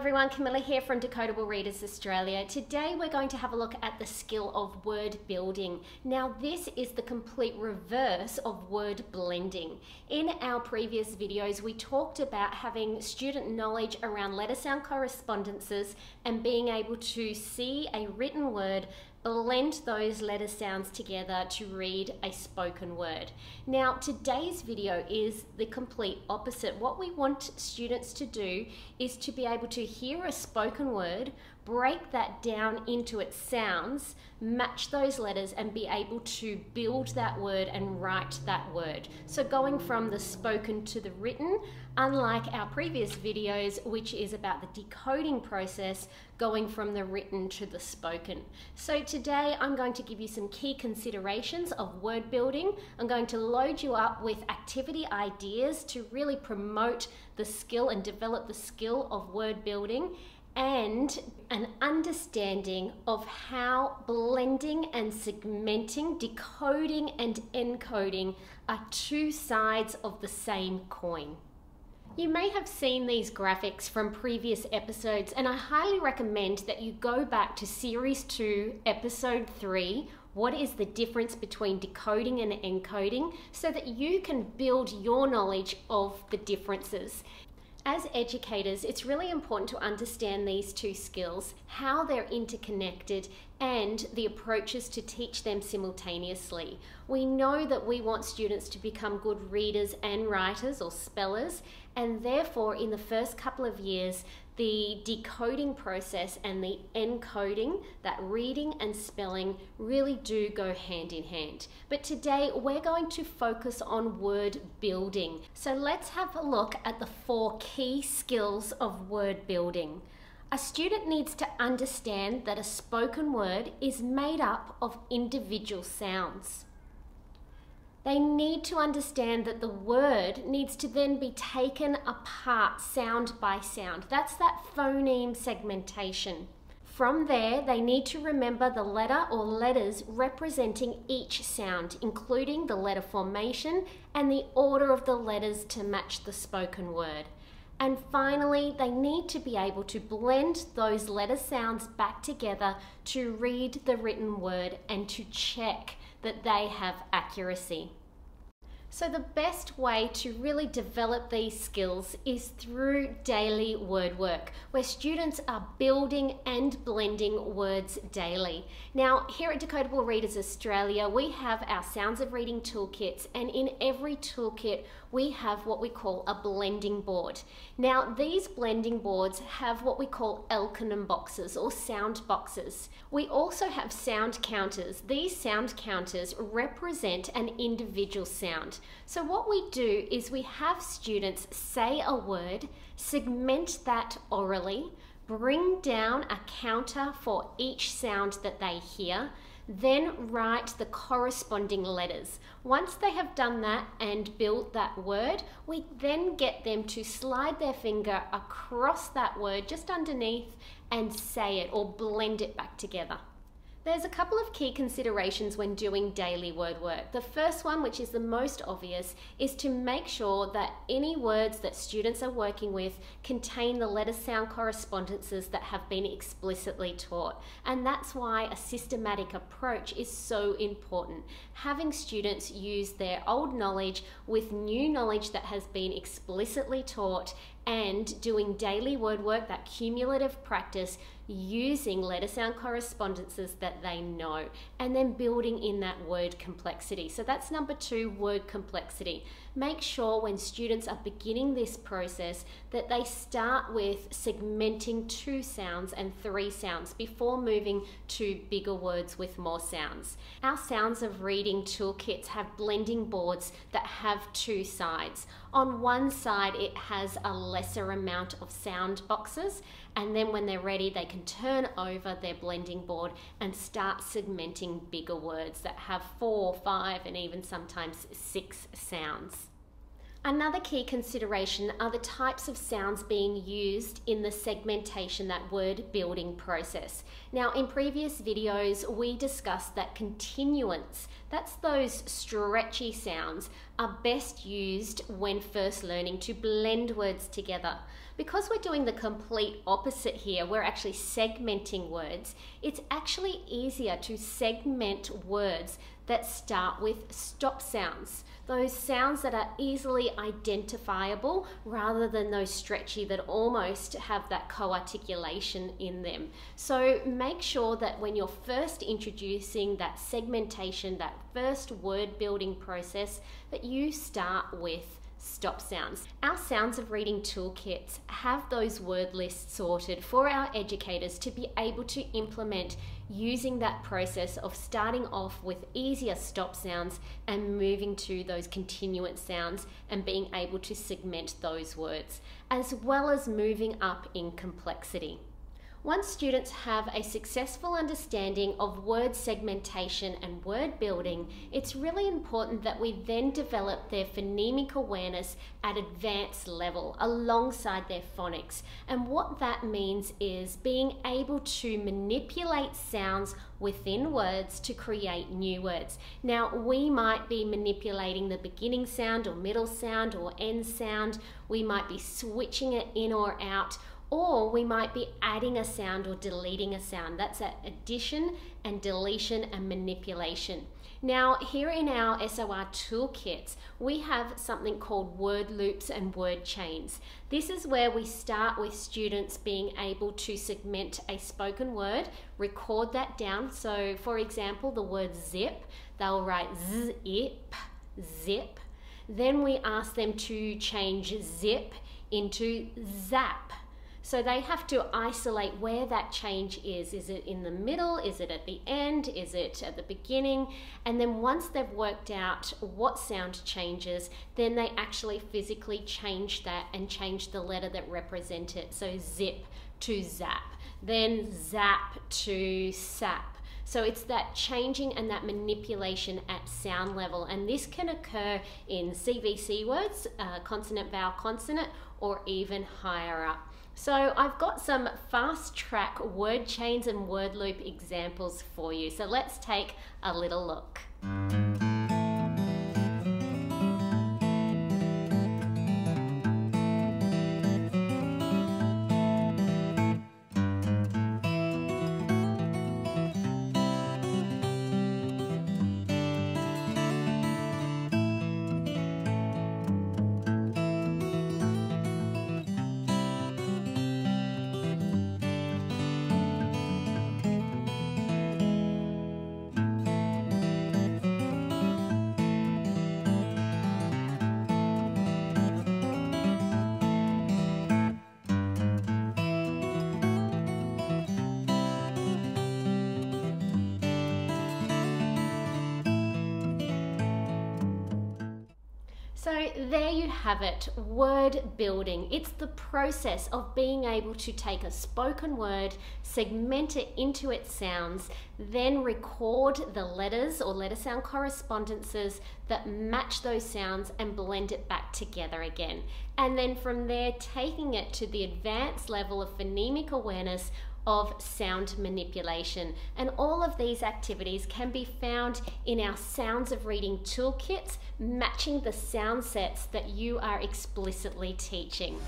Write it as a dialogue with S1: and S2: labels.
S1: everyone, Camilla here from Decodable Readers Australia. Today we're going to have a look at the skill of word building. Now this is the complete reverse of word blending. In our previous videos we talked about having student knowledge around letter sound correspondences and being able to see a written word, blend those letter sounds together to read a spoken word. Now today's video is the complete opposite. What we want students to do is to be able to hear a spoken word, break that down into its sounds, match those letters and be able to build that word and write that word. So going from the spoken to the written, unlike our previous videos, which is about the decoding process, going from the written to the spoken. So today I'm going to give you some key considerations of word building. I'm going to load you up with activity ideas to really promote the skill and develop the skill of word building, and an understanding of how blending and segmenting, decoding and encoding are two sides of the same coin. You may have seen these graphics from previous episodes, and I highly recommend that you go back to Series 2, Episode 3, what is the difference between decoding and encoding, so that you can build your knowledge of the differences. As educators, it's really important to understand these two skills, how they're interconnected, and the approaches to teach them simultaneously. We know that we want students to become good readers and writers or spellers, and therefore in the first couple of years, the decoding process and the encoding, that reading and spelling, really do go hand in hand. But today we're going to focus on word building. So let's have a look at the 4 key skills of word building. A student needs to understand that a spoken word is made up of individual sounds. They need to understand that the word needs to then be taken apart sound by sound. That's that phoneme segmentation. From there, they need to remember the letter or letters representing each sound, including the letter formation and the order of the letters to match the spoken word. And finally, they need to be able to blend those letter sounds back together to read the written word and to check that they have accuracy. So the best way to really develop these skills is through daily word work, where students are building and blending words daily. Now, here at Decodable Readers Australia, we have our Sounds of Reading toolkits, and in every toolkit, we have what we call a blending board. Now, these blending boards have what we call Elkonym boxes or sound boxes. We also have sound counters. These sound counters represent an individual sound. So what we do is we have students say a word, segment that orally, bring down a counter for each sound that they hear, then write the corresponding letters. Once they have done that and built that word, we then get them to slide their finger across that word just underneath and say it or blend it back together. There's a couple of key considerations when doing daily word work. The first one, which is the most obvious, is to make sure that any words that students are working with contain the letter sound correspondences that have been explicitly taught. And that's why a systematic approach is so important. Having students use their old knowledge with new knowledge that has been explicitly taught, and doing daily word work, that cumulative practice, using letter sound correspondences that they know, and then building in that word complexity. So that's number 2, word complexity. Make sure when students are beginning this process that they start with segmenting 2 sounds and 3 sounds before moving to bigger words with more sounds. Our Sounds of Reading toolkits have blending boards that have 2 sides. On one side it has a lesser amount of sound boxes, and then when they're ready they can turn over their blending board and start segmenting bigger words that have 4, 5 and even sometimes 6 sounds. Another key consideration are the types of sounds being used in the segmentation, that word building process. Now, in previous videos, we discussed that continuance, that's those stretchy sounds, are best used when first learning to blend words together. Because we're doing the complete opposite here, we're actually segmenting words, it's actually easier to segment words that start with stop sounds. Those sounds that are easily identifiable rather than those stretchy that almost have that co-articulation in them. So make sure that when you're first introducing that segmentation, that first word building process, that you start with stop sounds. Our Sounds of Reading toolkits have those word lists sorted for our educators to be able to implement using that process of starting off with easier stop sounds and moving to those continuant sounds and being able to segment those words, as well as moving up in complexity. Once students have a successful understanding of word segmentation and word building, it's really important that we then develop their phonemic awareness at advanced level alongside their phonics. And what that means is being able to manipulate sounds within words to create new words. Now, we might be manipulating the beginning sound or middle sound or end sound. We might be switching it in or out, or we might be adding a sound or deleting a sound. That's that addition and deletion and manipulation. Now, here in our SOR toolkits, we have something called word loops and word chains. This is where we start with students being able to segment a spoken word, record that down. So, for example, the word zip, they'll write zip, zip. Then we ask them to change zip into zap. So they have to isolate where that change is. Is it in the middle? Is it at the end? Is it at the beginning? And then once they've worked out what sound changes, then they actually physically change that and change the letter that represents it. So zip to zap, then zap to sap. So it's that changing and that manipulation at sound level. And this can occur in CVC words, consonant, vowel, consonant, or even higher up. So I've got some fast track word chains and word loop examples for you. So let's take a little look. So there you have it, word building. It's the process of being able to take a spoken word, segment it into its sounds, then record the letters or letter sound correspondences that match those sounds and blend it back together again. And then from there, taking it to the advanced level of phonemic awareness of sound manipulation. And all of these activities can be found in our Sounds of Reading toolkits, matching the sound sets that you are explicitly teaching.